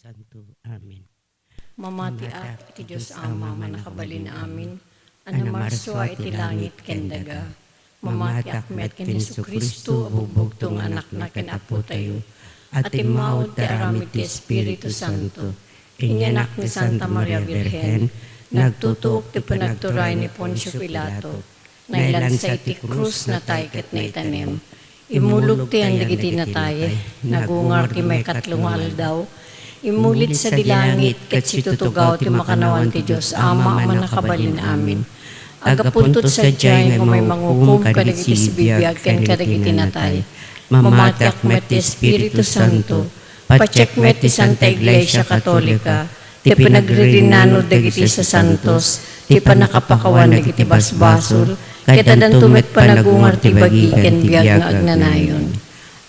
Santo. Amen. Mamati iti Diyos Ama manakabalin amin. Anamarswa iti langit ken daga. Mamati met ken Jesu-Kristo bubugtong anak na ken apo tayo. At imaod ti aramid ti Espiritu Santo. Inyanak ni Santa Maria Virgen, nagtutuok ti panagturay ni Poncio Pilato. Nailansay iti krus na tayo ket na itanem. Imulog ti ang digiti na tayo, nagungar ti may katlungal daw. Imulit sa dilangit, ket situtugaw ti makanawan ti Diyos, Ama manakabalin amin. Agapuntot sa diyay nga may mangukum kadagiti si bibiyag ken kadagiti natay. Mamatiak met ti Espiritu Santo, pacheck met ti Santa Iglesia Katolika, ti pinagririnano dagiti sa santos, ti panakapakawan dagiti basbasol, ket adanto met panagungar ti bagi ken biyag nga agnanayon.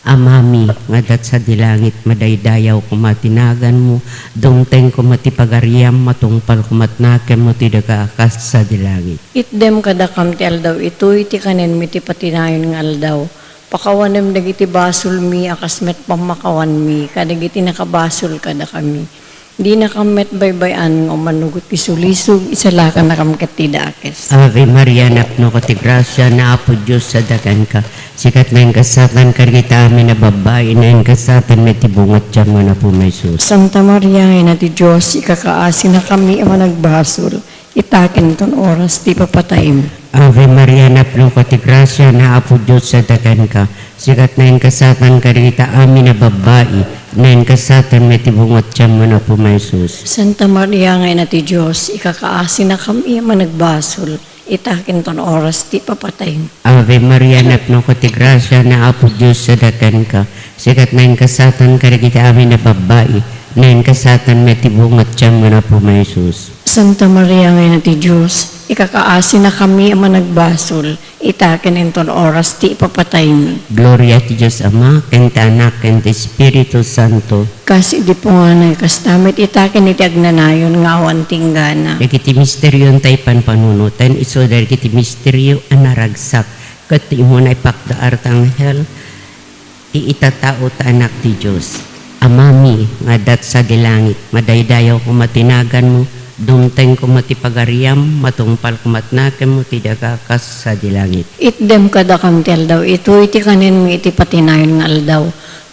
Amami, nga dat sa dilangit, madaydayaw kumatinagan mo, dumteng kumatipagariam, matungpal kumatnaken mo, tidagaakas sa dilangit. Itdem kadakam ti aldaw, ito'y ti kanen mi ti patinayon nga aldaw. Pakawanem dagiti basol mi, akas met pamakawan mi, kadagiti nakabasol kada kami. Di nakamet baybayan o manugot ti sulisog, isalaka nakamket ti daakes. Ave Maria, napno ko ti grasya, na apo Diyos sa dagan ka. Sikat na yung kasatan karita amin na babae, na yung kasatan may tibungat dyan mo na po may sus. Santa Maria, ina ti Diyos, ikakaasi na kami ang nagbasol. Itakin ton oras, ti papatayim. Ave Maria, napno ko ti grasya, na apo Diyos sa dagan ka. Sikat na yung kasatan karita amin na babae, na yung kasatan may tibungat dyan mo na po may sus. Santa Maria, ina ti Diyos, ikakaasi na kami ang nagbasol. Itakin ton oras, ti papatayin. Ave Maria, napno ko ti grasya, na apo Diyos sa dagan ka. Sikat na yung kasatan karita amin na babae, na yung kasatan may tibungat dyan mo na po may sus. Santa Maria, ina ti Diyos, ikakaasi na kami ang nagbasol. Itakin inton oras, ti papatayin. Gloria ti Diyos Ama, ken ti Anak, ken ti Espiritu Santo. Kasi di po nga na kastamit, itakin iti agnanayon nga awan tinggana. Dagiti misteryon tayo panpanunutan, iso dagiti misteryo anaragsak. Kat imo na ipakdaar tanghel, iitatao ta anak ti Diyos. Amami, nga dat sa dilangit, madaydayaw kumatinagan mo, dumteng kumatipagariam, matungpal kumatnaken mo, tidagakas sa dilangit. Itdem kadakam ti aldaw, ito iti kanin mi iti patinayon nga aldaw.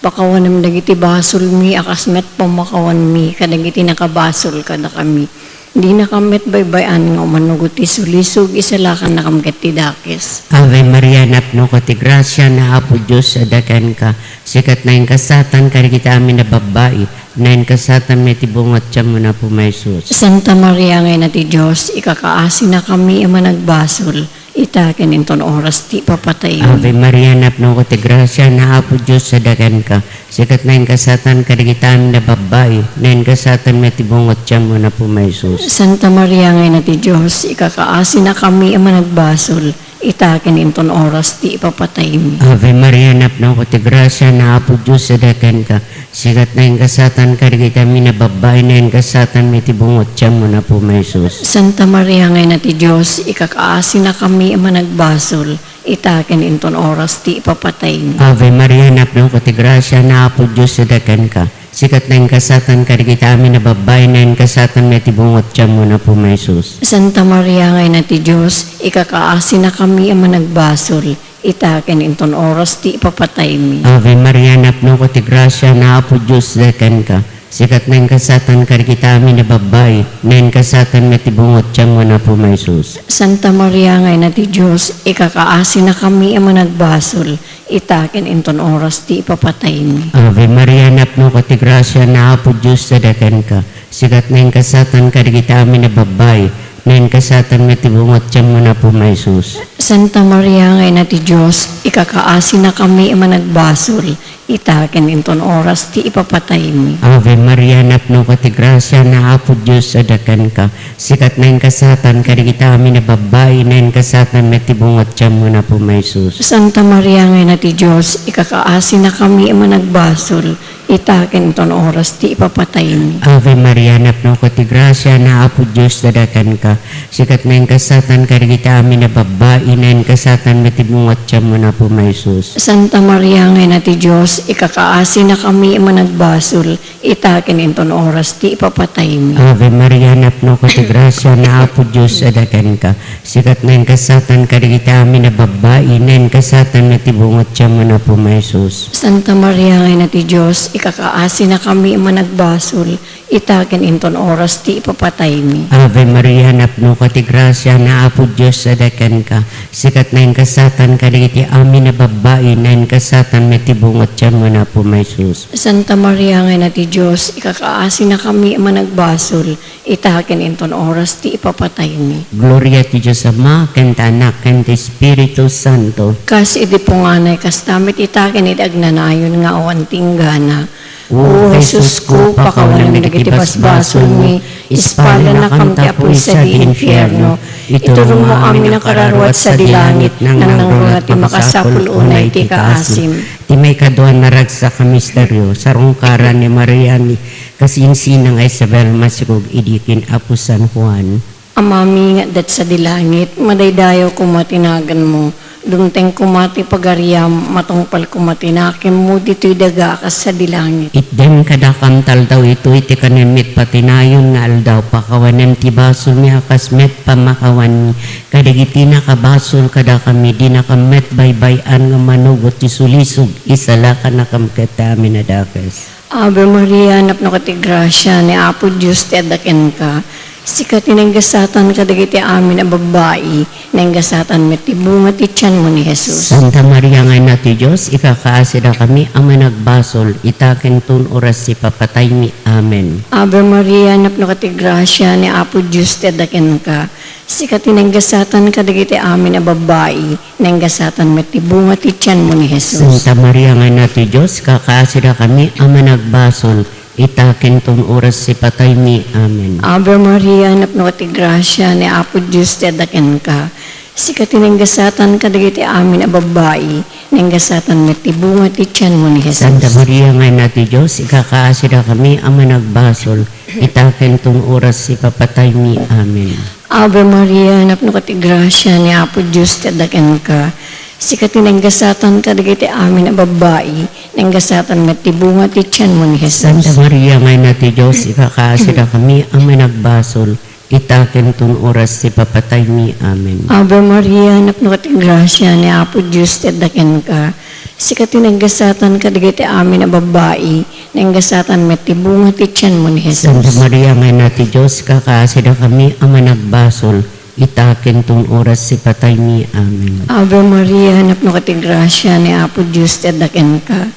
Pakawanem dagiti basol mi, akasmet pamakawan mi, kadagiti nakabasol kada kami. Di nakamet baybayan nga manugot ti sulisog, isalakan nakamket ti dakes. Ave Maria, napno ko ti grasya, na apo Diyos sa dagan ka. Sikat na yung kasatan karikita amin na babae, na yung kasatan may tibungat dyan mo na po may sus. Santa Maria, ngayon na ti Diyos, ikakaasi na kami ang nagbasol. Itakin inton oras, ti papatayin. Ave Maria, napno ko ti grasya, na apo Diyos sa dagan ka. Sikat na yung kasatan karikita amin na babae, na yung kasatan may tibungat dyan mo na po may sus. Santa Maria, ngayon na ti Diyos, ikakaasi na kami ang nagbasol. Itakin inton oras, ti papatayin. Ave Maria, napno ko ti grasya, na apo Diyos sa dagan ka. Sikat na yung kasatan karikita amin na babae, na yung kasatan may tibungat dyan mo na po may sus. Santa Maria, ngayon na ti Diyos, ikakaasi na kami ang nagbasol. Itakin inton oras, ti papatayin. Ave Maria, napno ko ti grasya, na apo Diyos sa dagan ka. Sikat na yung kasatan karikita amin na babae, na yung kasatan may tibungat dyan mo na po may sus. Santa Maria, ngayon na ti Diyos, ikakaasi na kami ang nagbasol. Itakin inton oras, ti papatay mi. Ave Maria, napno ko ti grasya, na apo Diyos sa dagan ka. Sikat na yung kasatan karikita amin na babae, na yung kasatan may tibungat dyan mo na po may sus. Santa Maria, ngayon na ti Diyos, ikakaasi na kami ang nagbasol. Itakin inton oras, ti papatay mi. Ave Maria, napno ko ti grasya, na apo Diyos sa dagan ka. Sikat na yung kasatan karikita amin na babae, na yung kasatan may tibungat dyan mo na po may sus. Santa Maria, ngayon na ti Diyos, ikakaasi na kami ang nagbasol. Itakin inton oras, ti ipapatay mi. Ave Maria, napno ko ti grasya, na apo Diyos sa dagan ka. Sikat na yung kasatan karikita amin na babae, na yung kasatan may tibungat dyan mo na po may sus. Santa Maria, ngayon na ti Diyos, ikakaasi na kami ang nagbasol. itaken ton oras ti ipapatay mi. Ave Maria, napno ko ti grasya, na apo Diyos dadakan ka. Sikat na yung kasatan ka rin kita amin na babae, na yung kasatan matibungat siya mo na po may sus. Santa Maria ngay na ti Diyos, ikakaasi na kami managbasol, itaken ton oras ti ipapatay mi. Ave Maria, napno ko ti grasya, na apo Diyos dadakan ka. Sikat na yung kasatan ka rin kita amin na babae, na yung kasatan matibungat siya mo na po may sus. Santa Maria ngay na ti Diyos, ikakaasi na kami managbasol, itaken ton oras ti ipapatay mi. Ave Maria, napno ko ti grasya, na apo Diyos dadakan ka. Sikat na yung kasatan ka rin iti amin na babae, na yung kasatan matibungat siya mo na po may sus. Santa Maria ngay na ti Diyos, ikakaasi na kami managbasol, itaken ton oras ti ipapatay mi. Gloria ti Diyos Ama, kanta Anak, kanta Espiritu Santo. Kasi iti punganay kastamit itaken iti agnanayon nga awan tinggana. O Jesus ko, pakawalan nagiti basbasol mi, ispala na kamti apoy sa di infierno. Iturong mo amin ang kararwat sa dilangit, nang nangrungat ti makasapul unay ti kaasim. Ti may kaduan na ragsa ka misteryo, sarungkaran ni Maria ni kasinsinang Isabel Masigog idikin Apo San Juan. Amami nga dat sa dilangit, madaydayo kumatinagan mo. Dumteng kumati pagariam, matungpal kumatinakim mo, dito'y daga ka sa dilangit. Itden kadakam taldaw ito iti kanimit patinayon nga aldaw pakawanem ti basol mi akas met pamakawan kadigiti na kabasol kada kami di nakamet baybayan nga manugot ti sulisog isala ka nakamketa amin na dakes. Ave Maria, napno ka ti grasya, ni Apo Diyos ti adaken ka. Sikat tinanggasatan kadagiti amin a babae, nanggasatan met ti bunga ti tiyan mo ni Jesus. Santa Maria nga na ti Diyos, ikakaasida kami ang managbasol, itaken tun oras si papatay mi. Amen. Ave Maria, napno ka ti grasya, ni Apo Diyos ti adaken ka. Sikat tinanggasatan kadagiti amin a babae, nanggasatan met ti bunga ti tiyan mo ni Jesus. Santa Maria nga na ti Diyos, kakaasida kami ang managbasol, itaken tun oras si patay mi. Amen. Ave Maria, napno ka ti grasya, ni Apo Diyos ti adaken ka. Sikat tinanggasatan kadagiti amin a babae, nanggasatan met ti bunga ti tiyan mo ni Jesus. Santa Maria nga na ti Diyos, ikakaasida kami ang managbasol, itaken tun oras si papatay mi. Amen. Ave Maria, napno ka ti grasya, ni Apo Diyos ti adaken ka. Sikat tinanggasatan kadagiti amin a babae, nanggasatan met ti bunga ti tiyan mo ni Santa Jesus. Maria nga na ti Diyos, ikakaasida kami ang managbasol, itaken tun oras si papatay mi. Amen. Ave Maria, napno ka ti grasya, ni Apo Diyos ti adaken ka. Sikat tinanggasatan kadagiti amin a babae, nanggasatan met ti bunga ti tiyan mo ni Santa Jesus. Maria nga na ti Diyos, kakaasida kami ang managbasol, itaken tun oras si patay mi. Amen. Ave Maria, napno ka ti grasya, ni Apo Diyos ti adaken ka.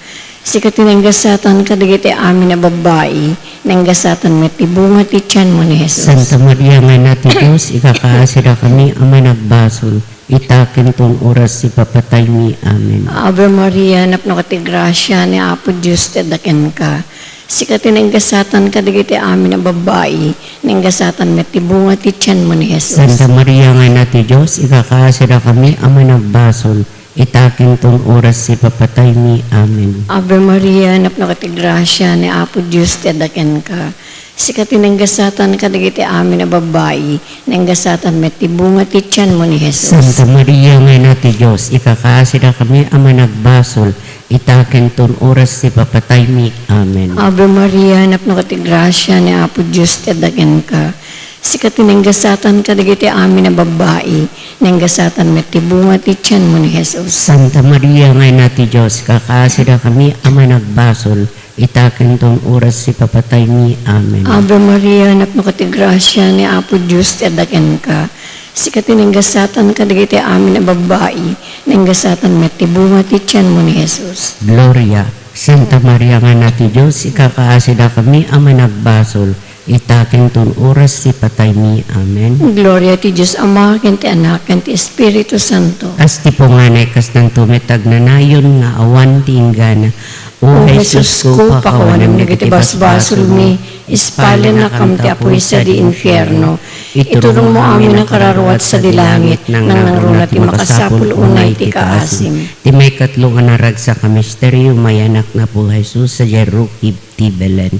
Sikat tinanggasatan kadagiti amin a babae, nanggasatan met ti bunga ti tiyan mo ni Jesus. Santa Maria nga na ti Diyos, ikakaasida kami ang managbasol, itaken tun oras si papatay mi. Amen. Ave Maria, napno ka ti grasya, ni Apo Diyos ti adaken ka. Sikat tinanggasatan kadagiti amin a babae, nanggasatan met ti bunga ti tiyan mo ni Jesus. Santa Maria nga na ti Diyos, ikakaasida kami ang managbasol, itaken tun oras si papatay mi. Amen. Ave Maria, napno ka ti grasya, ni Apo Diyos ti adaken ka. Sikat tinanggasatan kadagiti amin a babae, nanggasatan met ti bunga ti tiyan mo ni Jesus. Santa Maria nga na ti Diyos, ikakaasida kami ang managbasol, itaken tun oras si papatay mi. Amen. Ave Maria, napno ka ti grasya, ni Apo Diyos ti adaken ka. Sikat tinanggasatan kadagiti amin a babae, nanggasatan met ti bunga ti tiyan mo ni Jesus. Santa Maria nga na ti Diyos, kakaasida kami ang managbasol, itaken tun oras si papatay mi. Amen. Ave Maria, napno ka ti grasya, ni Apo Diyos ti adaken ka. Sikat tinanggasatan kadagiti amin a babae, nanggasatan met ti bunga ti tiyan mo ni Jesus. Gloria. Santa Maria nga na ti Diyos, ikakaasida kami ang managbasol, itaken tun oras si patay mi. Amen. Gloria ti Diyos Ama, ken ti Anak, ken ti Espiritu Santo. Kas ti punganay kas nang tumitag na nayon nga awan ti inggana. O Jesus ko, pakawanem nagiti basbasol mi, Ispalin na kam ti apoy sa di infierno. Iturong mo amin ang kararuat sa dilangit, nang nangruna ti makasapul unay ti kaasim. Ti may katlong anarag sa kamisteryo, may anak na po Jesus sa Jerukib ti Belen.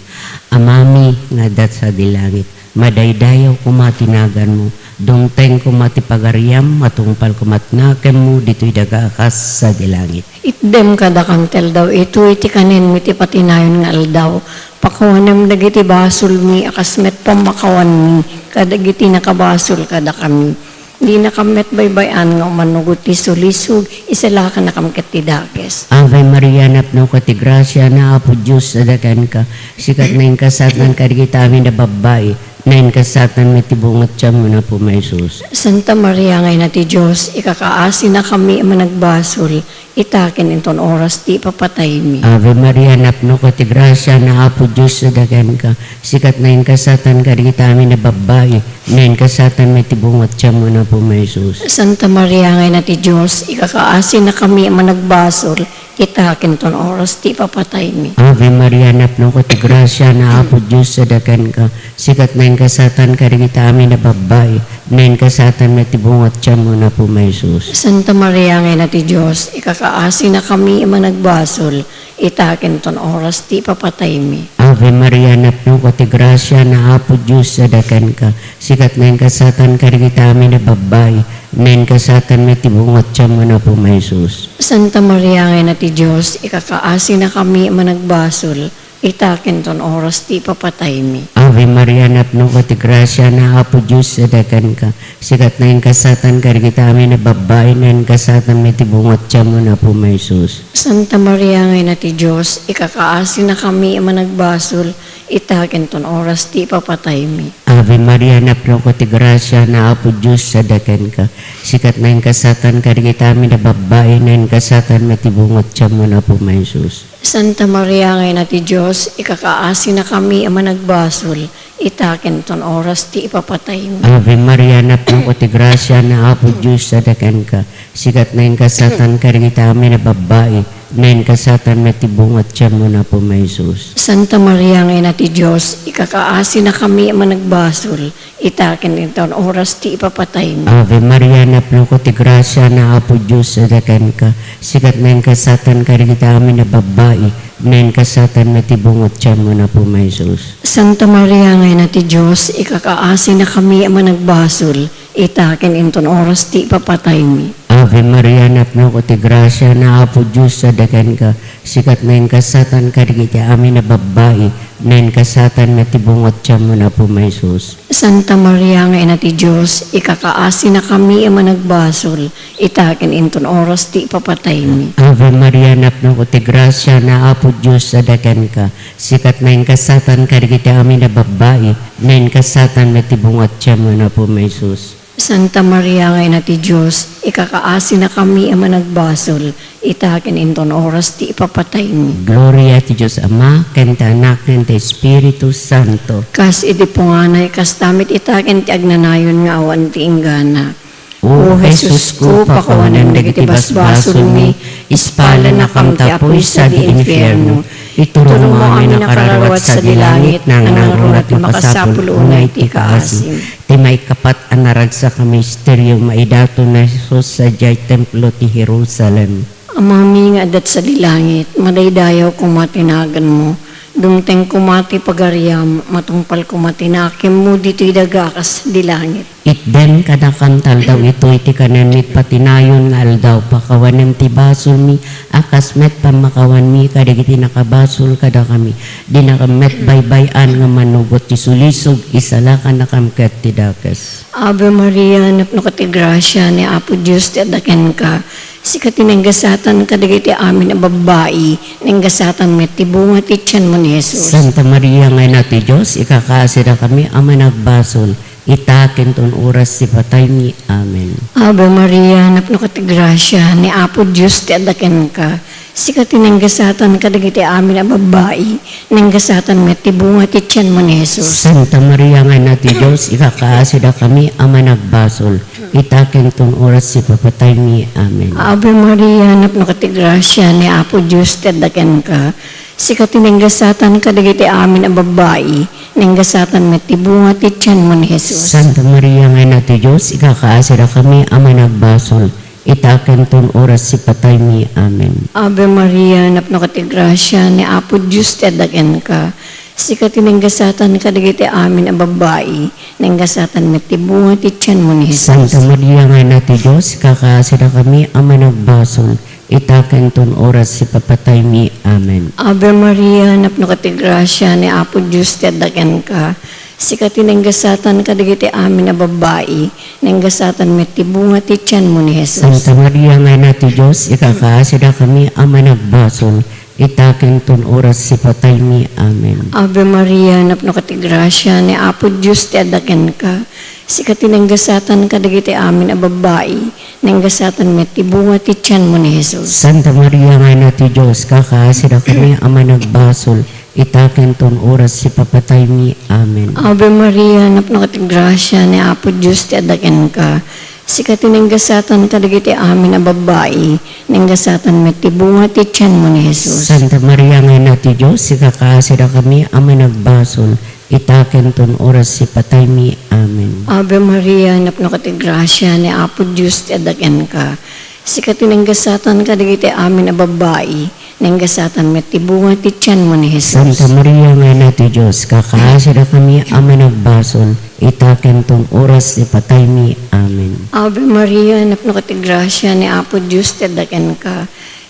Amami nga dat sa dilangit, madaydayaw kumatinagan mo, dungteng kumatipagariam, matungpal kumatnakem mo, dito'y dagakas sa dilangit. Itdem kada kang tel daw, ito iti kanin mi ti patinayon nga aldaw. Pakawanem dagiti basol mi, akasmet pamakawan mi, kadagiti nakabasol kada kami. Di nakamet baybayan nga manugot ti sulisog, isala ka nakamket ti dakes. Ave Maria, napno ka ti grasya, na apo Diyos sa dagan ka, sikat na yung kasatan ka amin na babae, na yung kasatan may tibungat siya mo na po may Jesus. Santa Maria ngay na ti Diyos, ikakaasi na kami managbasol, itakin inton oras ti papatay mi. Ave Maria, napno ka ti grasya, na apo Diyos sa dagan ka, sikat na yung kasatan ka amin na babae, na yung kasatan may tibungat siya mo na po may Jesus. Santa Maria ngay na ti Diyos, ikakaasi na kami managbasol, itakin ton oras ti papatay mi. Ave Maria, napno ka ti grasya, na apo Diyos sa dagan ka, sikat na yung kasatan ka amin na babae, na yung kasatan may tibungat siya mo na po may Jesus. Santa Maria ngay na ti Diyos, ikakaasi na kami managbasol, itakin ton oras ti papatay mi. Ave Maria, napno ka ti grasya, na apo Diyos sa dagan ka, sikat na yung kasatan ka amin na babae, na yung kasatan may tibungat siya mo na po may Jesus. Santa Maria ngay na ti Diyos, ikakaasi na kami managbasol, itakin ton oras ti papatay mi. Ave Maria, napno ka ti grasya, na apo Diyos sa dagan ka, sikat na yung kasatan ka amin na babae, na yung kasatan may tibungat siya mo na po may Jesus. Santa Maria ngay na ti Diyos, ikakaasi na kami managbasol, itakin ton oras ti papatay mi. Ave Maria, napno ka ti grasya, na apo Diyos sa dagan ka, sikat na yung kasatan ka amin na babae, na yung kasatan may tibungat siya mo na po may Jesus. Santa Maria ngay na ti Diyos, ikakaasi na kami managbasol, itakin ton oras ti ipapatay mi. Ave Maria, napno ka ti grasya, na apo Diyos sa dagan ka, sikat na yung kasatan ka amin na babae, na yung kasatan may tibungat siya mo na po may Jesus. Santa Maria ngay na ti Diyos, ikakaasi na kami managbasol, itakin ton oras ti ipapatay mi. Ave Maria, napno ka ti grasya, na apo Diyos sa dagan ka, sikat na yung kasatan ka amin na babae, na yung kasatan may tibungat siya mo na po may Jesus. Santa Maria ngay na ti Diyos, ikakaasi na kami managbasol, itakin inton oras ti papatay mi. Ave Maria, napno ka ti grasya, na apo Diyos sa dagan ka, sikat na yung kasatan ka amin na babae, na yung kasatan may tibungat siya mo na po may Jesus. Santa Maria ngay na ti Diyos, ikakaasi na kami managbasol, itakin inton oras ti papatay mi. Ave Maria, napno ka ti grasya, na apo Diyos sa dagan ka, sikat na yung kasatan ka amin na babae, na yung kasatan may tibungat siya mo na po may Jesus. Santa Maria ngay na ti Diyos, ikakaasi na kami managbasol, itakin inton oras ti ipapatay mi. Gloria ti Diyos Ama, ken ti Anak, ken ti Espiritu Santo. Kas iti punganay, kas tamit itakin ti agnanayon nga awan ti inggana. O Jesus ko, pakawanan dagiti basbasol mi, ispala na kam ti apoy sa di infierno. Iturong mo amin na kararuat sa dilangit, nang nangrunat makasapul unay ti kaasim. Ti may kapat anarag sa kamisteryo, maidato na Jesus sa jay templo ti Jerusalem. Amami nga adat sa dilangit, madaydayaw kumatinagan mo, dumteng kumati pagariam, matungpal kumatinakim mo dito'y dagakas sa dilangit. Itden kadakantal daw ito iti kananit patinayon nga aldaw pakawanem ti basol mi akas met pamakawan mi kadigiti nakabasol kada kami di nakamet baybayan nga manugot ti sulisog isala ka nakamket ti dakes. Ave Maria, napno ka ti grasya ni Apo Diyos ti adaken ka. Sikati nanggasatan kadagiti amin na babae, nanggasatan met ti bunga ti tiyan mo ni Jesus. Santa Maria nga na ti Diyos, ikakaasira kami ama nagbasol. Itakin ton oras si patay mi. Amen. Ave Maria, napno ka ti grasya ni Apo Diyos ti adaken ka. Sikati nanggasatan kadagiti amin na babae, nanggasatan met ti bunga ti tiyan mo ni Jesus. Santa Maria nga na ti Diyos, ikakaasira kami ama nagbasol. Itakin ton oras si papatay mi. Amen. Ave Maria, napno ka ti grasya ni Apo Diyos ti adaken ka. Sikati nanggasatan kadagiti amin na babae, nanggasatan met tibunga ti tiyan mo ni Jesus. Santa Maria nga na ti Diyos, ikakaasira kami ama nagbasol, itaken ton oras si patay mi. Amen. Ave Maria, napno ka ti grasya, ni Apo Diyos ti adaken ka. Sikat tinanggasatan ka digiti amin ang babae, nanggasatan met tibunga ti tiyan mo ni Jesus. Santa Maria nga na ti Diyos, ikakaasira kami ama nagbasol, itaken ton oras si papatay mi. Amen. Ave Maria, napno ka ti grasya, ni Apo Diyos ti adaken ka. Sikat tinanggasatan ka digiti amin ang babae, nanggasatan met tibunga ti tiyan mo ni Jesus. Santa Maria nga na ti Diyos, ikakaasira kami ama nagbasol, itaken ton oras si patay mi. Amen. Ave Maria, napno ka ti grasya, ni Apo Diyos ti adaken ka. Sikat tinanggasatan ka digiti amin a babae, nanggasatan met tibunga ti tiyan mo ni Jesus. Santa Maria nga na ti Diyos, kakaasira kami ama nagbasol, itaken ton oras si papatay mi. Amen. Ave Maria, napno ka ti grasya, ni Apo Diyos ti adaken ka. Sikat tinanggasatan ka digiti amin a babae, nanggasatan met tibunga ti tiyan mo ni Jesus. Santa Maria nga na ti Diyos, ikakaasira kami ama nagbasol, itaken ton oras si patay mi. Amen. Ave Maria, napno ka ti grasya, ni Apo Diyos ti adaken ka. Sikat tinanggasatan ka digiti amin a babae, nanggasatan met tibunga ti tiyan mo ni Jesus. Santa Maria nga na ti Diyos, kakaasira kami ama nagbasol, itaken ton oras si patay mi. Amen. Ave Maria, napno ka ti grasya, ni Apo Diyos ti adaken ka.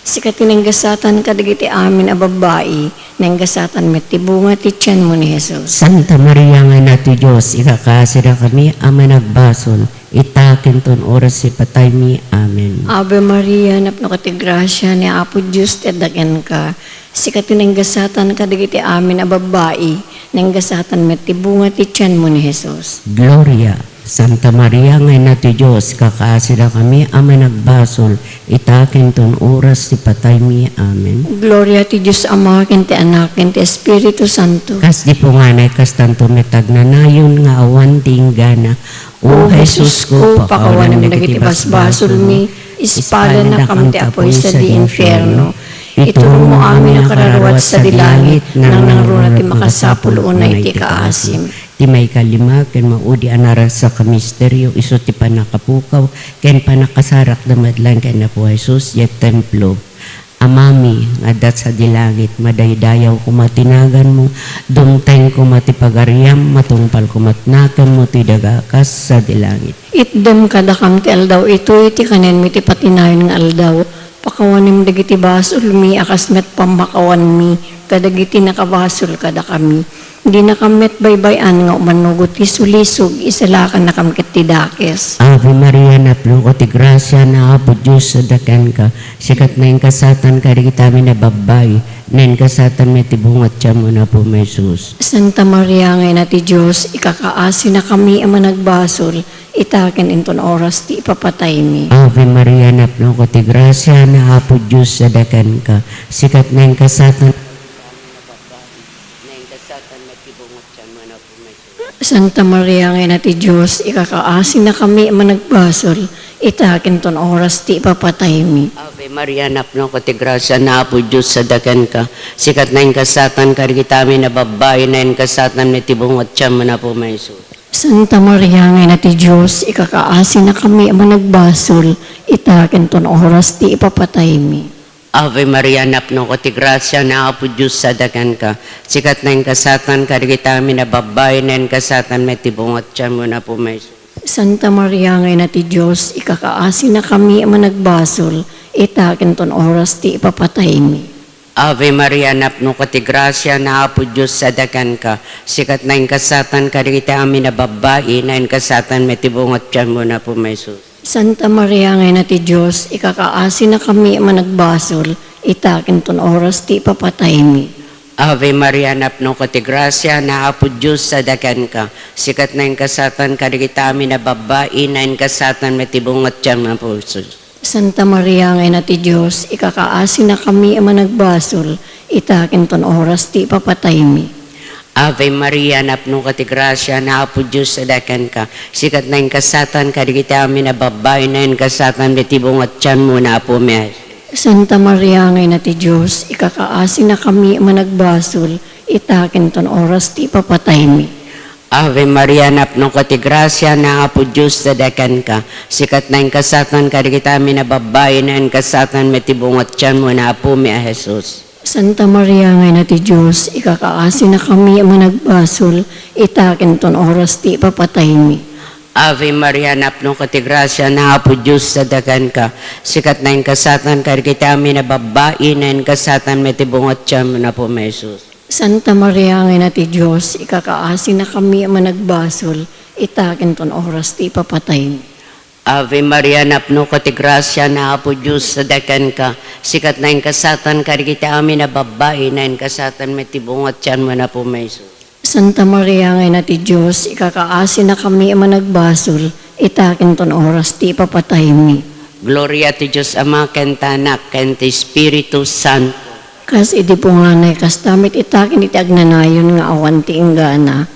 Sikat tinanggasatan ka digiti amin a babae, nanggasatan met tibunga ti tiyan mo ni Jesus. Santa Maria nga na ti Diyos, ikakaasira kami ama nagbasol, itaken ton oras si patay mi. Amen. Ave Maria, napno ka ti grasya, ni Apo Diyos ti adaken ka. Sikat tinanggasatan ka digiti amin a babae, nanggasatan met tibunga ti tiyan mo ni Jesus. Gloria. Santa Maria nga na ti Diyos, kakaasira kami ama nagbasol, itaken ton oras si patay mi. Amen. Gloria ti Diyos Ama, ken ti Anak, ken ti Espiritu Santo. Kas di po nga na kas tanto metag na nayon nga awan tinggana. O Jesus ko, pakawan namin dagiti basbasol mi, ispala na kam ti apoy sa di infierno. Itulong mo amin ang kararawat sa dilangit, nang nangruna ti makasapul unay ti kaasim. Ti may kalima, ken maudi anara sa kamisteryo, iso ti panakapukaw, ken panakasarak damadlan ken na po Jesus, yet templo. Amami, nga dat sa dilangit, madaydayaw kumatinagan mo, dumteng kumatipagariam, matungpal kumatnakan mo, ti dagakas sa dilangit. Itdem kadakam ti aldaw, ito iti kanen mi ti patinayon nga aldaw. Pakawanim dagiti basol mi, akas met pamakawan mi, kadagiti nakabasol kada kami. Di nakamet baybayan nga umanugot ti sulisog, isalakan na kamkit ti dakes. Ave Maria, napno ko ti grasya na Apo Diyos sa dakan ka, sikat na yung kasatan ka rin kami na babay, na yung kasatan may tibungat siya mo na po may Jesus. Santa Maria ngay na ti Diyos, ikakaasi na kami ang nagbasol, itaken inton oras ti ipapatay mi. Ave Maria, napno ko ti grasya na Apo Diyos sa dakan ka, sikat na yung kasatan Santa Maria ngay na ti Diyos, ikakaasi na kami ang nagbasol, itaken ton oras ti ipapatay mi. Ave Maria, napno ko ti grasya na Apo Diyos sa dakan ka, sikat na yung kasatan ka rin kami na babay, na yung kasatan may tibungat siya mo na po may Jesus. Santa Maria ngay na ti Diyos, ikakaasi na kami ang nagbasol, itaken ton oras ti ipapatay mi. Ave Maria, napno ko ti grasya na Apo Diyos sa dakan ka, sikat na yung kasatan ka rin kami na babay, na yung kasatan may tibungat siya mo na po may Jesus. Santa Maria ngay na ti Diyos, ikakaasi na kami ang nagbasol, itaken ton oras ti ipapatay mi. Ave Maria, napno ko ti grasya na Apo Diyos sa dakan ka, sikat na yung kasatan ka rin kami na babay, na yung kasatan may tibungat siya mo na po may Jesus. Santa Maria ngay na ti Diyos, ikakaasi na kami ang nagbasol, itaken ton oras ti ipapatay mi. Ave Maria, napno ko ti grasya na Apo Diyos sa dakan ka, sikat na yung kasatan ka rin kami na babay, na yung kasatan may tibungat siya mo na po Jesus. Santa Maria ngay na ti Diyos, ikakaasi na kami ang nagbasol, itaken ton oras ti ipapatay mi. Ave Maria, napno ka ti grasya na Apo Diyos sa dakan ka, sikat na yung kasatan ka rin kami na babay, na yung kasatan may tibungat siya mo na po may Santa Maria ngay na ti Diyos, ikakaasi na kami ang nagbasol, itakin ton oras ti papatay mi. Ave Maria, napno ka ti grasya na Apo Diyos sadakan ka. Sikat na yung kasatan ka di kita minababay na yung kasatan may tibungot tiyan mo na Apo mi a Jesus. Santa Maria ngay na ti Diyos, ikakaasi na kami managbasol, itakin ton oras ti papatay mi. Ave Maria, napno ka ti grasya na Apo Diyos sadakan ka. Sikat na yung kasatan ka di kita minababay na yung kasatan may tibungot tiyan mo na Apo mi a Jesus. Santa Maria ngay na ti Diyos, ikakaasi na kami managbasol, itakin ton oras ti papatay mi. Ave Maria, napno ka ti grasya na Apo Diyos sadakan ka. Sikat na yung kasatan ka di kita amin na babae na yung kasatan may tibungot tiyan mo na po may Jesus. Santa Maria ngay na ti Diyos, ikakaasi na kami managbasol, itakin ton oras ti papatay mi. Gloria ti Diyos Ama, ken Tanak, ken ti Espiritu Santo. Kas idi po nga na kastamit itakin iti agnanayon nga awan ti inggana.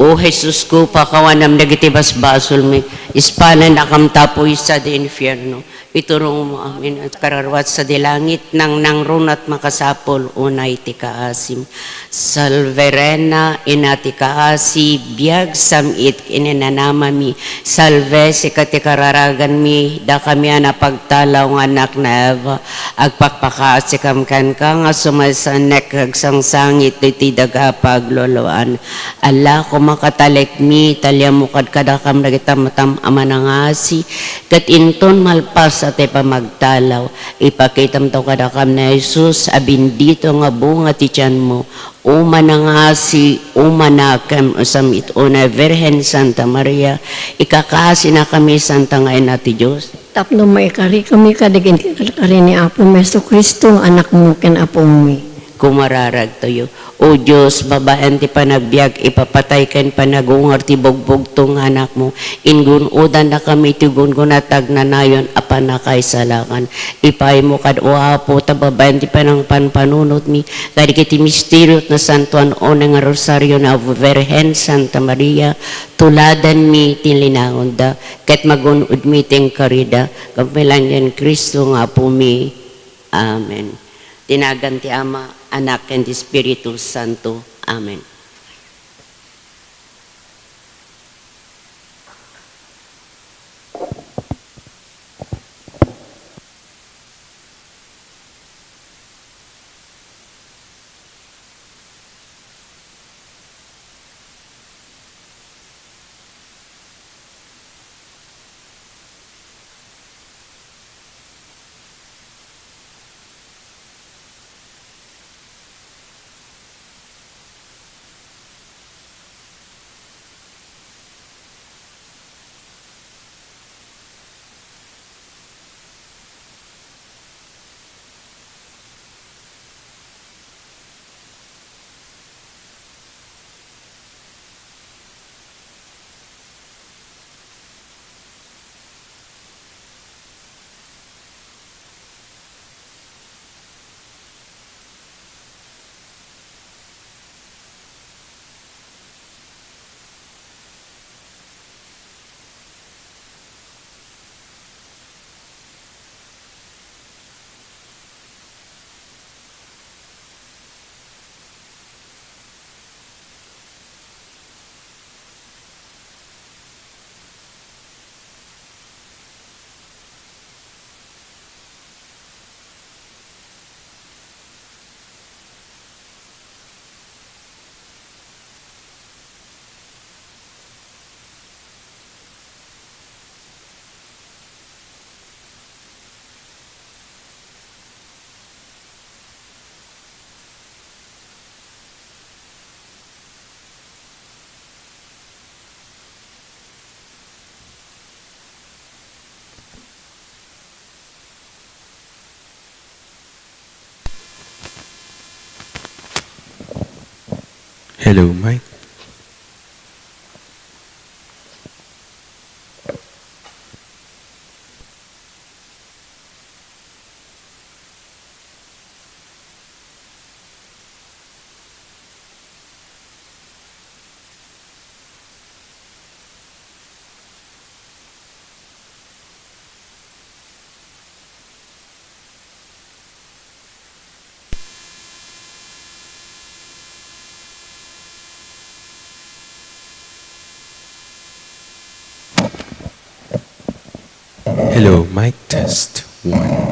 O Jesus ko, pakawanam dagiti basbasol mi, ispanan akam tapoy sa di infierno. Iturong mo amin at kararwat sa dilangit nang nangrun at makasapol unay ti kaasim. Salverena inati kaasi biag samit ininanama mi. Salve si kati kararagan mi da kami na pagtalaw nga anak na Eva. Agpakpakaasi kamkan ka nga sumasanek hagsang sangit iti daga pagloloan. Allah ko makatalik mi talya mo kadakam nagita matam amanangasi. Kat inton malpas at ipamagtalaw, ipakitam to kadakam na Jesus, abindito nga bunga ti tiyan mo, umanangasi, umanakam, usamit, una Virgen Santa Maria, ikakasi na kami Santa ngayon na ti Diyos. Tapno maikari kami kadigin kari ni Apo Meso Kristo, anak mo ken Apo mi. Kumararag tayo. O Diyos, babaan ti panagbiag, ipapatay ken panagungar ti bugbog tong anak mo. Ingun udan na kami ti gungunatag na nayon apan na kaisalakan. Ipay mo kad o Apo, tababayan ti panang panpanunot mi. Kadi kiti misteriot na santuan o nga rosaryo na Virgen Santa Maria, tuladan mi ti linangon da, ket magunud mi ting karida, kapilan yan Kristo nga po mi. Amen. Tinagan ti Ama, Anak, and the Espiritu Santo. Amen. Hello, Mike. Hello, mic test. 1.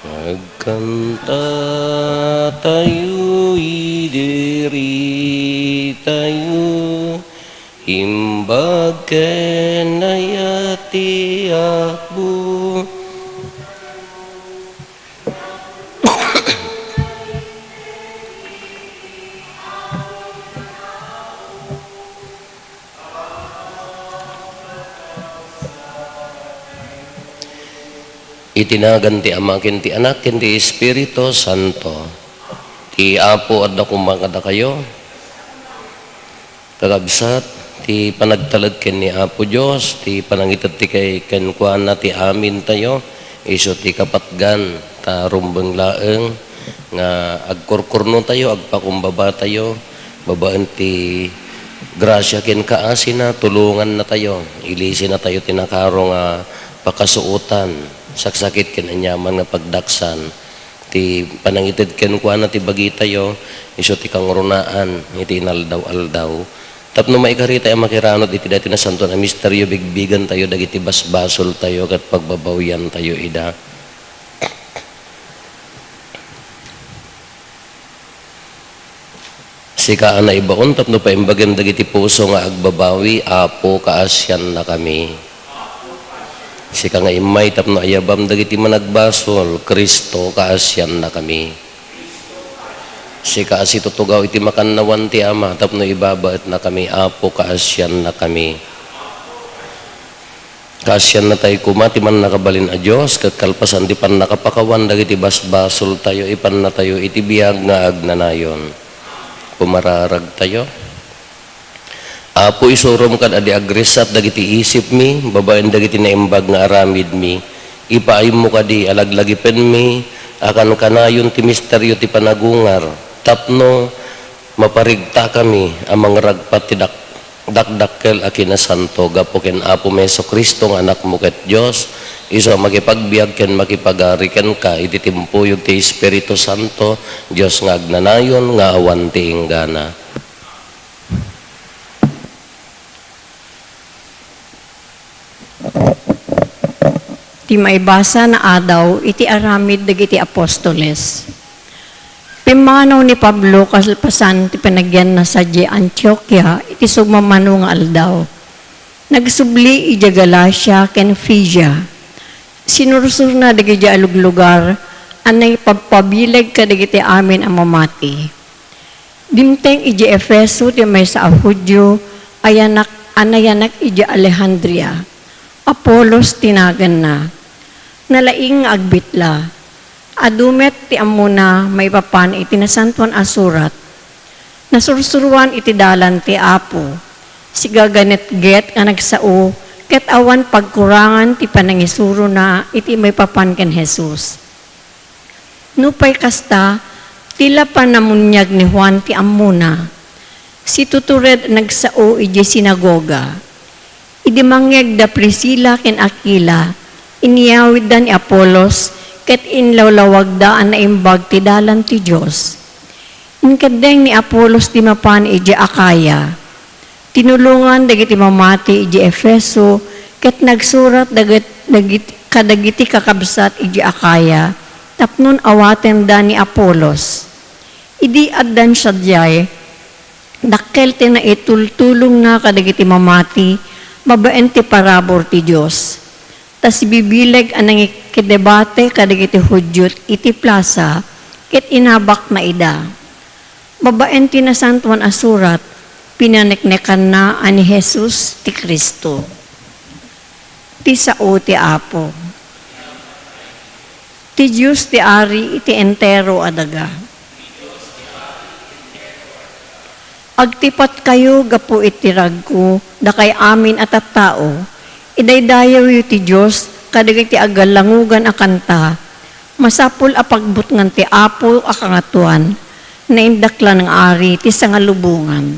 Magkanta tayo'y diri tayo, imbag kenayati akbo. Itinagan ti Ama ken ti Anak ken ti Espiritu Santo. Ti Apo adda kumakada kayo. Kagabsat ti panagtalad ken ni Apo Dios, ti panangited ti kay ken kuana ti amin tayo. Isu ti kapatgan ta rumbeng laeng nga agkurkurno tayo, agpakumbaba tayo. Babaan ti grasya ken kaasin na tulungan na tayo. Ilisin na tayo tinakaro nga pakasuutan. Saksakit ken anyaman nga pagdaksan ti panangited ken kuana ti bagi tayo isu ti kangrunaan iti inaldaw-aldaw tapno maikarita ay makiranod iti dati na santo na misteryo bigbigan tayo dagiti basbasol tayo ket pagbabawyan tayo ida. Sika ana ibaon tapno paimbagan dagiti puso nga agbabawi Apo kaasyan na kami. Sika nga imay tapno ayabam dagiti managbasol Kristo kaasyan na kami. Sika asi tutugaw iti makannawan ti Ama tapno ibabaet na kami Apo kaasyan na kami. Kaasyan na tayo kumati man nakabalin a Dios ket kalpasan ti pan nakapakawan dagiti basbasol tayo ipan na tayo iti biag nga agnanayon. Pumararag tayo. Apo isurom kad adi agresat dagiti isip mi, babaen dagiti naimbag nga aramid mi. Ipaayom mo kadi alaglagipen mi, akan kanayon ti misteryo ti panagungar. Tapno maparigta kami amang ragpat ti dakdakkel a kinasanto gapo ken Apo Meso Kristo nga anak mo ket Dios. Isu makipagbiag ken makipagari ken ka iti timpuyog ti Espiritu Santo, Dios nga agnanayon nga awan ti inggana. Ti maibasa na adaw, iti aramid dagiti apostoles. Pimanaw ni Pablo kalpasan ti panagyan na sa Antioquia, iti sumamano nga aldaw. Nagsubli ija Galacia ken Phrygia. Sinursur na dagiti aluglugar, anay pagpabilag ka dagiti amin ang mamati. Dimteng ija Efeso ti may sa Hudyo, anayanak ija Alejandria. Apolos tinagan na. Nalaing agbitla. Adumet ti amuna may papan iti nasantuan asurat. Nasursuruan iti dalan ti Apo. Siga ganet get nga nagsao ket awan pagkurangan ti panangisuro na iti may papan ken Jesus. Nupay kasta, tila panamunyag ni Juan ti ammuna. Si tutured nagsao iti sinagoga. Idi mangyag da Priscilla ken Aquila, iniyawid da ni Apolos, ket inlawlawag da ang naimbag ti dalan ti Diyos. Inkadeng ni Apolos ti mapan iti Akaya. Tinulungan dagiti mamati iti Efeso, ket nagsurat kadagiti kakabsat iti Akaya, tapnon awaten da ni Apolos. Idi addan siya diyay, dakkel ti na itultulong na kadagiti mamati, mabaen ti parabor ti Diyos. Tas bibileg anang ikidebate kadagiti Hudyot iti plaza, ket inabak na ida. Mabaen ti nasantuan asurat, pinaneknekan na ani Jesus ti Kristo. Ti sao ti Apo. Ti Diyos ti Ari iti entero adaga. Agtipat kayo gapu iti ragko, da kay amin at tao, idaydayaw yu ti Diyos, kadagiti agalangugan a kanta, masapul a pagbutngan ti Apo a kangatuan, na indakla ng Ari ti sangalubungan.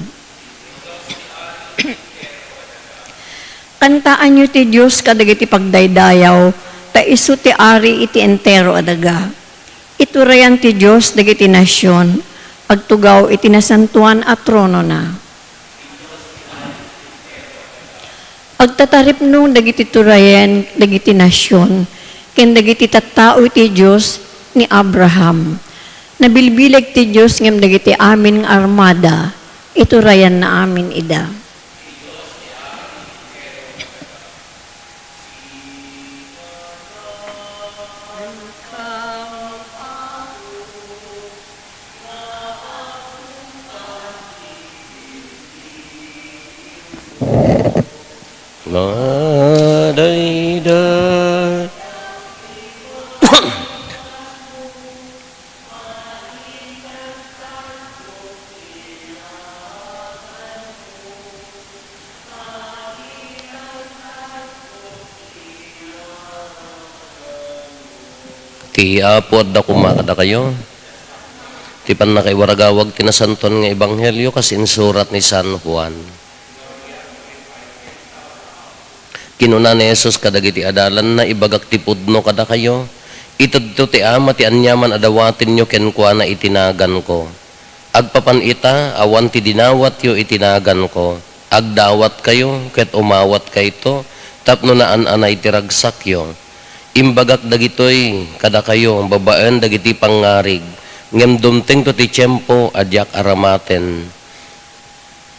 Kantaan yu ti Diyos kadagiti pagdaydayaw, ta isu ti Ari iti entero adaga. Iturayan ti Diyos dagiti nasyon, agtugaw iti nasantuan at trono na. Agtatarip nung dagiti turayan dagiti nasyon, ken dagiti tattao iti Diyos ni Abraham. Nabilbileg ti Diyos ngem dagiti amin nga armada, iturayan na amin ida. Madayday. Ti apod da kumakada kayo. Ti pan na kay waragawag tinasanton nga ebanghelyo kas insurat ni San Juan. Kinuna ni Jesus kadagiti adalan na ibagak ti pudno kada kayo. Itudto ti ama ti anyaman adawatin nyo kenkwa na itinagan ko. Agpapan ita awan ti dinawat yo itinagan ko. Agdawat kayo ket umawat kayto tapno na anay ti ragsak yo. Imbagak dagitoy kada kayo babaen dagiti pangarig. Ngem dumteng to ti tiyempo adyak aramaten.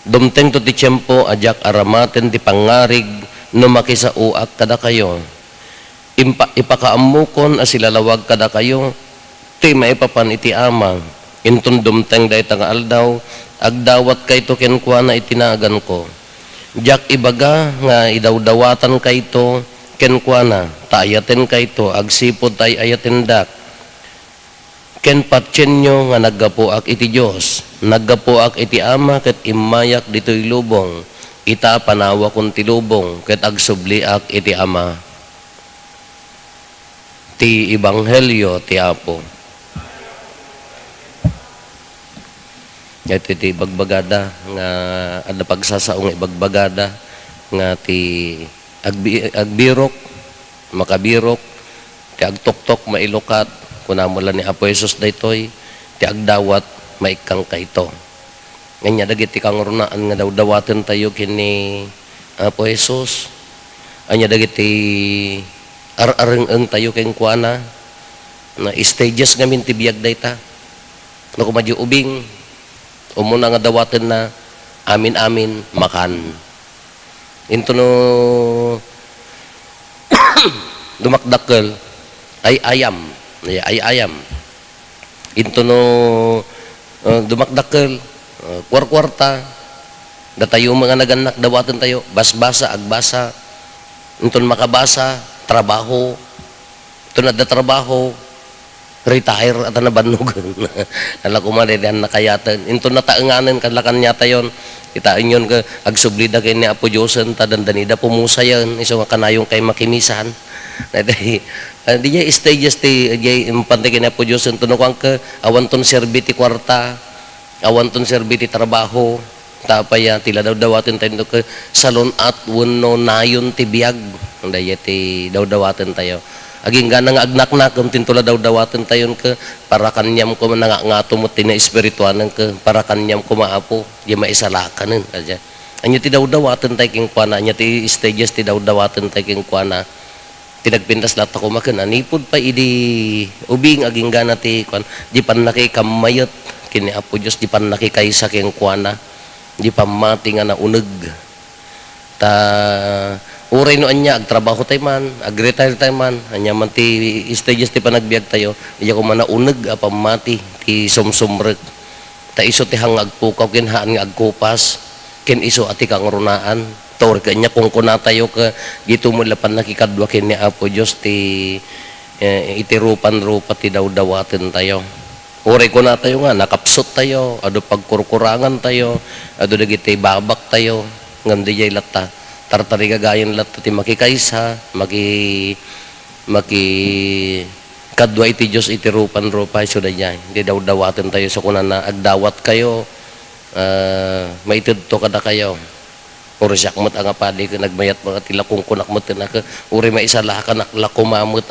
Dumteng to ti tiyempo adyak aramaten ti pangarig no makisauak kada kayo. Ipakaamukon asilalawag kada kayo, ti maipapan iti amang. Intun dumteng day tanga aldaw, agdawat kay to kenkwa na itinagan ko. Diyak ibaga nga idawdawatan kay to kenkwa na, taayaten kay to, agsipod tay ayaten dak. Ken patyen nyo nga naggapuak iti Diyos, naggapuak iti ama ket imayak dito'y lubong. Ita panawa kong tilubong, ket agsubliak iti ama. Ti Ebanghelyo ti Apo. Iti ti bagbagada, nga ada pagsasaong ibagbagada, nga ti agbirok, makabirok, ti agtuktok mailukat, kunamula ni Apo Jesus daytoy, ti agdawat maikang kayto. Nganya dagiti kang runaan nga dawaten tayo kini Apo Jesus. Anya dagiti areng tayo ken kuana na stages ngamin ti biag dayta. No kumadyo ubing umuna nga dawaten na amin makan. Into no dumakdakkel ay ayam. Into no dumakdakkel kwarta da tayo mga naganak dawatan tayo basbasa agbasa unton makabasa trabaho tunad da trabaho retire at nabanugan ala kumade dan nakayatan unton nataenganen kadlakan nya tayon Itaan yun ka, agsublida kay ni Apo Diyosen, tadandanida pumusayan, iso nga kanayong kay makimisan. Di jay stages ti, jay impante kay ni Apo Diyosen, tunukang ka, awan ton serbi ti kwarta, awan ton serbi ti trabaho, tapaya tila daw dawatin tayo ka salon at wano nayon ti biyag, daya ti daw dawatin tayo. Aging nga nga agnak-nak, tintula daw dawatin tayo ka, para kanyam ko nga mo tina espirituanan ka, para kanyam ko maapo, di maisalakanin. Anyo ti daw dawatin tayo king kuana, anyo ti stages ti daw dawatin tayo king kuana, tinagpintas lahat ako makin, anipod pa idi ubing aging gana ti kuana, di pan nakikamayot, kini Apo Diyos, di pan nakikaysa king kuana, di pamati nga na uneg. Uray no anya, agtrabaho tayo man, agretire tayo man, anya man ti stages ti panagbiag tayo, iya ko man na uneg, apamati, ti sumsumrek. Ta iso ti hang agpukaw, kinhaan nga agkupas, kin iso ati kang runaan. Tawar ka niya kung kuna tayo ka, gito mo lapan nakikadwa kin ni Apo Diyos, ti itirupan-rupa ti daw-dawatin tayo. Uray ko na tayo nga, nakapsot tayo, ado pagkurkurangan tayo, ado dagiti babak tayo, ngandi jay lata. Tartari gagayan lahat ti makikaysa, kadwa iti Diyos iti rupan-rupa, iso da niya. Hindi daw dawatin tayo sa kunan na agdawat kayo, maitid to kada kayo. Puro siyak mo't ang apadi ka, nagmayat mga tila kung kunak mo't na ka, uri maisala ka naklakumamot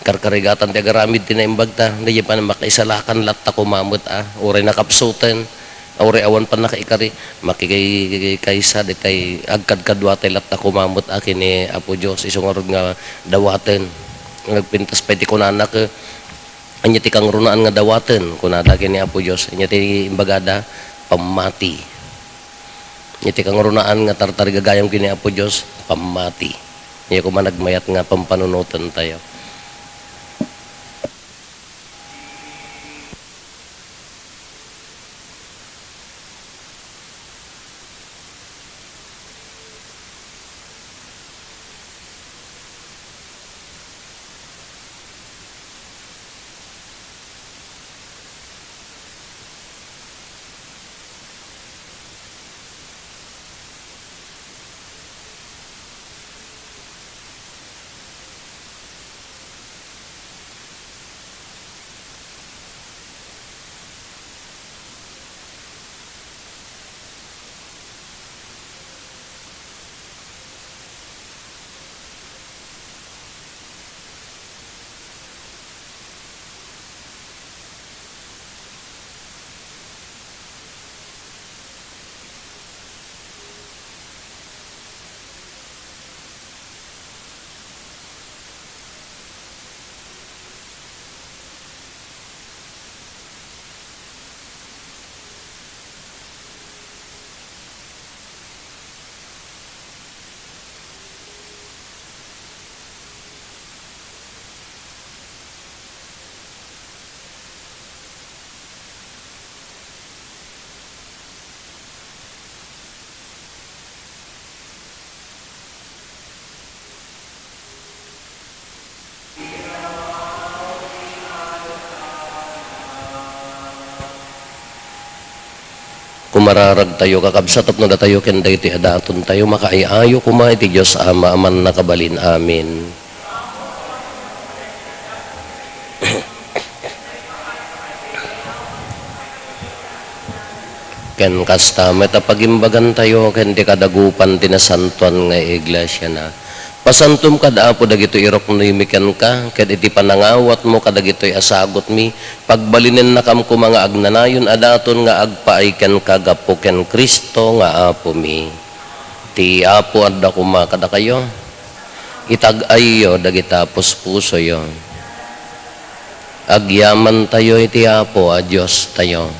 Karkarigatan ti agaramid tinaimbag ta, hindi pa na makaisalakan lahat ta kumamot uri nakapsutan. Aure awan pa nakaikari, makikaysa di tay agkadkadwa tay lat na kumamot akin ni Apo Diyos, isong arod nga dawaten. Nagpintas pa iti kunana ka, anya ti kang runaan nga dawaten, kunada akin ni Apo Diyos, anya ti imbagada, pamati. Anya ti kang runaan nga tartar gagayang kini Apo Diyos, pamati. Anya ko man nagmayat nga pampanunutan tayo. Kumararag tayo, kakabsatap na tayo, kenda iti adaton tayo, makaiayo kuma iti Diyos Ama, aman nakabalin. Amin. Ken kastamet apagimbagan tayo, ken di kadagupan tinasantuan nga iglesia na. Pasantum kadapo dagito irok no imiken ka, ket iti panangawat mo kadagitoy asagot mi, pagbalinen na kam ko mga agnanayon adaton nga agpaaiken kagapo ken Kristo nga apo mi. Ti apo adda kuma kada kayo, itag-ayo dagita puspuso yo. Agyaman tayo iti apo a Diyos tayo.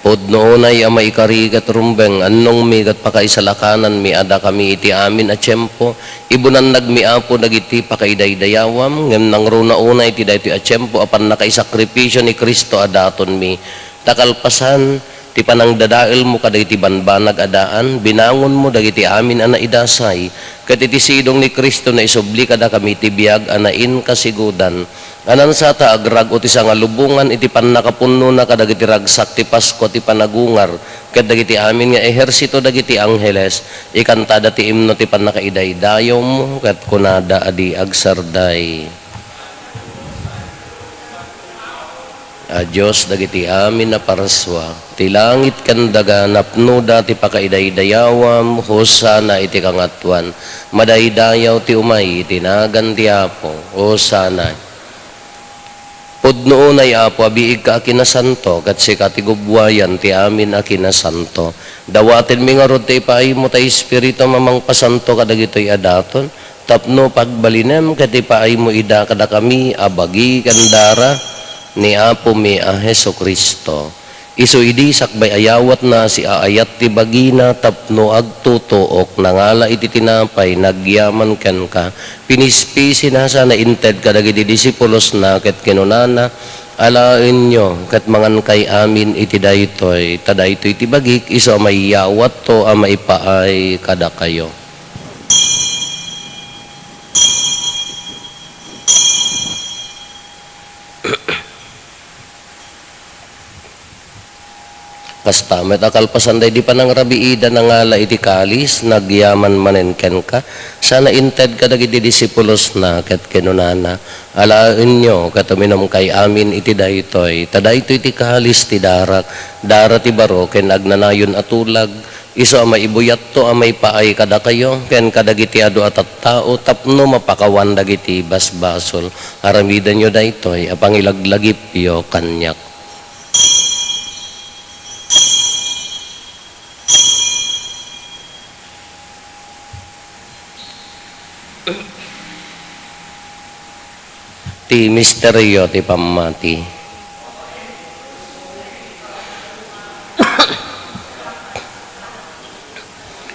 Podno unay amay karigat rumbeng annong migat pakaisalakanan mi ada kami iti amin a tiyempo ibunan nagmiapo dagiti pakaidaydayawam ngem nang runa unay iti daytoy a tiyempo apan nakaisakripisyo ni Kristo adaton mi takalpasan ti panangdadael mo kadagiti banbanag adaan binangon mo dagiti amin a naidasay ket iti sidong ni Kristo na isubli kada kami ti biag anain kasigudan. Anan sa ta agrag o ti nga lubungan iti pannakapunno na kadagiti ragsak ti Pasko ti panagungar ket dagiti amin nga ehersito dagiti angheles ikantada ti imno ti pannakaidaydayaw mo ket kunada adi agsarday. Adios dagiti amin na paraswa ti langit kandaga napnuda ti pakaidaydayawam hosana iti kangatwan madaydayaw ti umay tinagan ti Apo hosana. Pudno unay Apo abiig ka akinasanto kat si katigubwayan ti amin akinasanto. Dawatin mi nga rod ti ipaay mo tayo Espiritu mamang pasanto kadagitoy adaton. Tapno pagbalinem kat ipaay mo ida kada kami abagi kandara ni Apo mi a Heso Kristo. Isu idi sakbay ayawat na si aayat ti bagina tapno agtutuok nangala iti tinapay nagyaman ken ka pinispisi na sana inted kadagiti disipulos na ket kinunana alaen nyo ket mangan kay amin iti daytoy tadaytoy ti bagik isu may yawat to a maipaay kada kayo. Kastamet akalpasan day di pa nang rabiida na ngala iti kalis nagyaman manen ken ka sana inted kadagiti disipulos na ket kinunana alaen nyo katuminom kay amin iti daytoy tadaytoy ti kalis ti dara ti baro ken agnanayon atulag isu a maibuyat to a may paay kada kayo ken kadagiti adu at tao tapno mapakawan dagiti basbasol aramidan nyo daytoy a pangilaglagipyo kanyak. Ti misteryo ti pamati.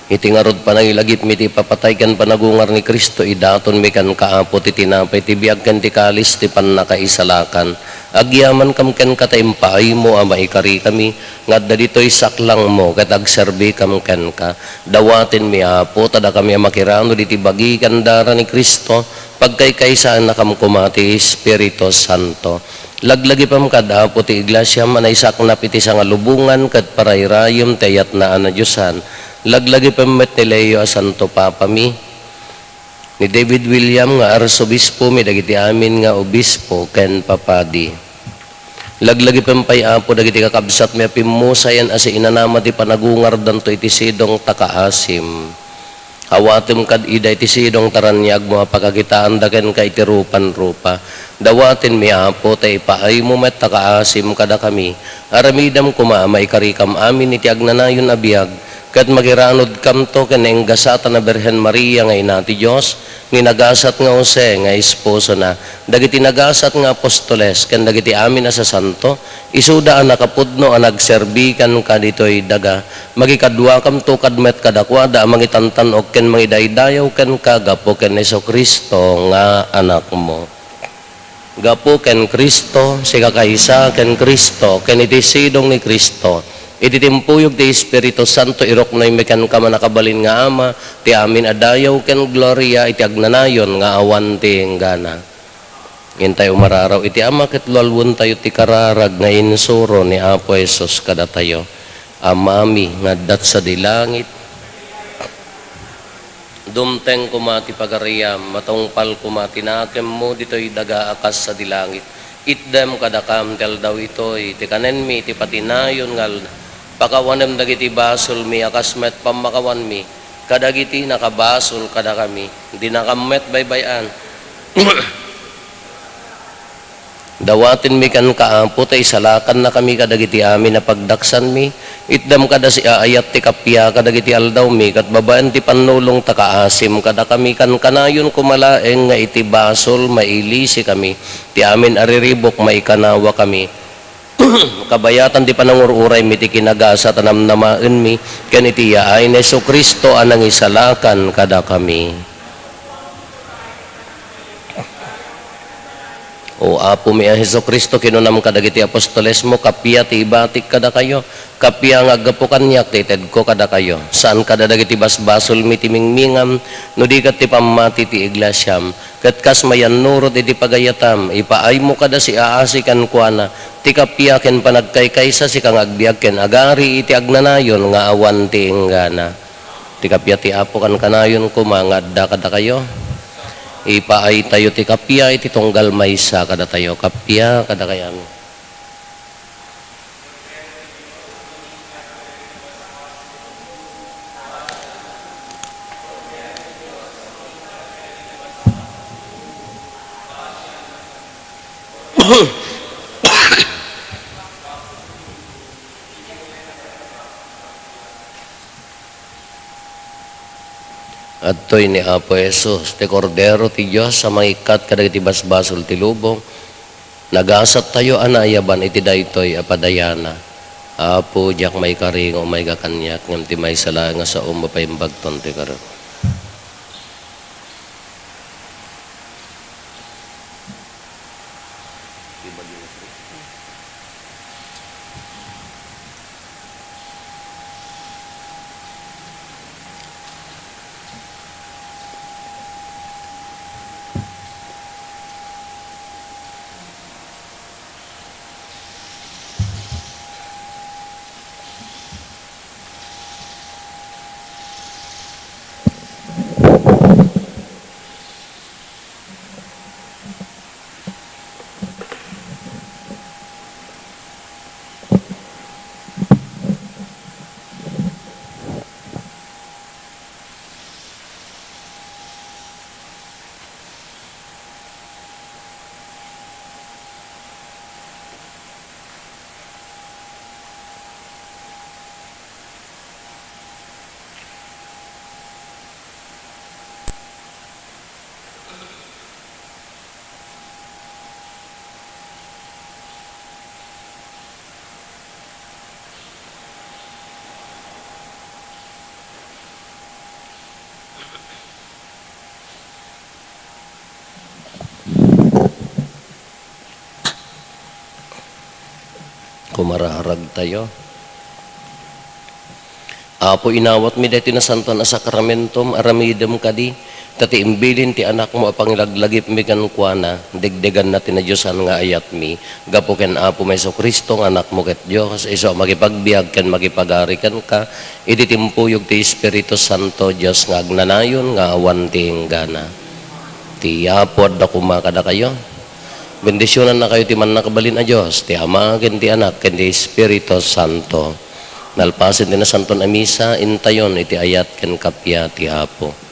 Iti nga rod panangilagip mi ti papatay kan panagungar ni Kristo idaton mi kan kaapo ti tinapay ti biag kan ti kalis ti pannakaisalakan. Agyaman kam ken kataimpaay mo a maikari kami ngadda ditoy saklang mo ket agserbi kam ken ka. Dawaten mi Apo tada kami a makirano diti bagi kandara ni Kristo pagkaykaysaan na kam kumati Espiritu Santo. Laglagi pam kada Apo ti iglesia manaysak na piti sa nga lubungan ket parayrayom tayat na ana Diosan. Laglagi pam met ni Leo a Santo Papa mi ni David William nga arsobispo mi dagiti amin nga obispo ken papadi. Laglagi pempay Apo dagiti kakabsat mi pimusayan asi inanama ti panagungar danto iti sidong takaasim. Hawatem kad ida iti sidong taranyag mo pagkakitaan daken ka iti rupan-rupa. Dawatin mi Apo tay paay mo met takaasim kada kami. Aramidam kuma maikarikam amin iti agnanayon abiyag. Kat magiranod kam to ken gasata na Birhen Maria nga ina ti Dios ni nagasat nga Jose nga esposo na dagiti nagasat nga apostoles ken dagiti amin na sa santo isuda ang nakapudno ang nagserbi kan kaditoy daga magikadwa kam to kadmet kadakwada mangitantan ok ken mangidaydayaw ken kagapo ken Heso Kristo nga anak mo. Gapo ken Kristo siga kaysa ken Kristo ken iti sidong ni Kristo iti timpuyog ti Espiritu Santo irok na mekan ka manakabalin nga ama ti amin adayaw ken gloria iti agnanayon nga awan ti enggana. Intay umararaw iti ama ket lalwon tayo ti kararag nga insuro ni Apo Jesus kada tayo. Amami nga dat sa dilangit. Dumteng kumati pagariyam matungpal kumati nakem mo ditoy daga akas sa dilangit. Itdem kadakam tel daw itoy ti kanen mi ti patinayon ngal pakawanem dagiti basol mi akasmet pamakawan mi kadagiti nakabasol kada kami di nakamet baybayan dawatin mi kan kaapo tay salakan na kami kadagiti amin na pagdaksan mi itdam kada si aayat ti kapya kadagiti aldaw mi kat babaan ti panulong takaasim kada kami kan kanayon kumalaeng nga iti basol mailisi kami ti amin ariribok maikanawa kami kabayatan di panangururay mi ti kinagasa tanamnamaen mi ken iti yaay ni Heso Kristo anang isalakan kada kami. O Apo mi a Heso Kristo kinunam kadagiti apostoles mo kapya ti ibatik kada kayo Kapya nga gapo kanyak tited ko kada kayo. Saan kada dagiti basbasol mitimingmingam no di kat ti pamati ti iglasyam. Kat kas mayan nurot iti pagayatam. Ipaay mo kada si aasikan kuana. Ti kapya ken panagkaykaysa si kang agbiag ken agari iti agnanayon nga awan ti inggana. Ti kapya ti apo kan kanayon kumangadda kada kayo. Ipaay tayo ti kapya iti tunggal maysa kada tayo. Kapya kada kayan. Adtoy ni Apo Jesus, ti kordero ti Diyos sa mangikat kadagiti basbasol ti lubong. Nagasat tayo anayaban iti daytoy apadayana. Apo diak may karingo may kakanyak ngem ti may sala nga sa mapaimbagton ti karon. Kumararag tayo. Apo inawat mi deti na santo na sakramentum aramidem kadi tati imbilin ti anak mo apangilaglagip mi kan kuana degdegan natin na Diyosan nga ayat mi gapo ken Apo Meso Kristo nga anak mo ket Dios iso magipagbiag ken magipagari ken ka iti timpuyog ti Espiritu Santo Dios nga agnanayon nga awan ti inggana. Ti Apo da kumakada kayo. Bendisyonan na kayo ti man nakabalin a Diyos, ti Ama, ken ti Anak, ken ti Espiritu Santo. Nalpasin din na santon a misa, intayon iti ayat ken kapya ti Apo.